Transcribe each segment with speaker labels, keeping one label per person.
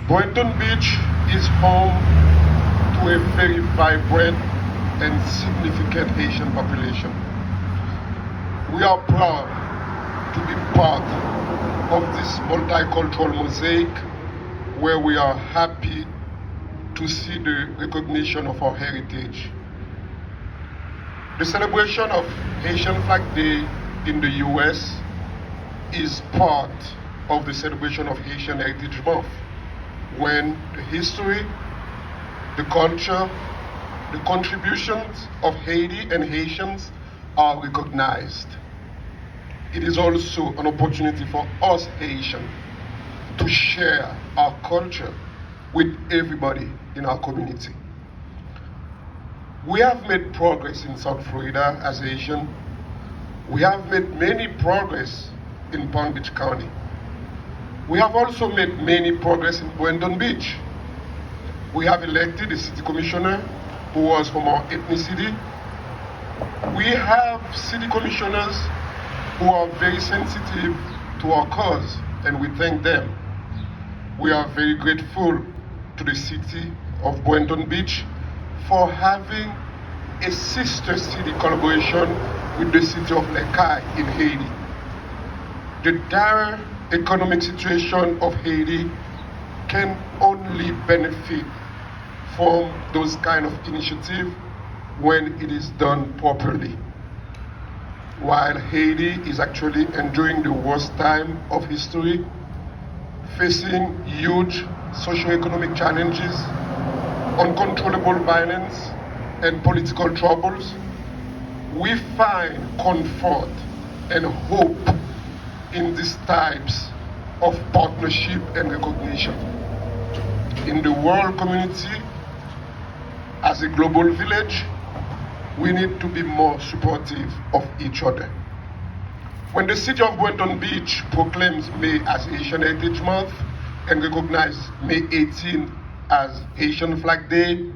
Speaker 1: Boynton Beach is home to a very vibrant and significant Haitian population. We are proud to be part of this multicultural mosaic where we are happy to see the recognition of our heritage. The celebration of Haitian Flag Day in the US is part of the celebration of Haitian Heritage Month, when the history, the culture, the contributions of Haiti and Haitians are recognized. It is also an opportunity for us Haitians to share our culture with everybody in our community. We have made progress in South Florida as Haitian. We have made many progress in Palm Beach County. We have also made many progress in Boynton Beach. We have elected a city commissioner who was from our ethnicity. We have city commissioners who are very sensitive to our cause, and we thank them. We are very grateful to the city of Boynton Beach for having a sister city collaboration with the city of Lekai in Haiti. The dire economic situation of Haiti can only benefit from those kind of initiatives when it is done properly. While Haiti is actually enduring the worst time of history, facing huge socio-economic challenges, uncontrollable violence, and political troubles, we find comfort and hope in these types of partnership and recognition. In the world community, as a global village, we need to be more supportive of each other. When the city of Boynton Beach proclaims May as Haitian Heritage Month and recognizes May 18 as Haitian Flag Day,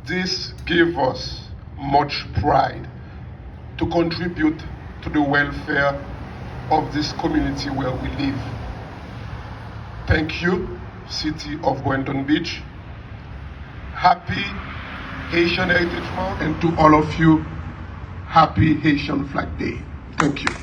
Speaker 1: this gives us much pride to contribute to the welfare of this community where we live. Thank you, City of Boynton Beach. Happy Haitian Heritage Month, and to all of you, happy Haitian Flag Day. Thank you.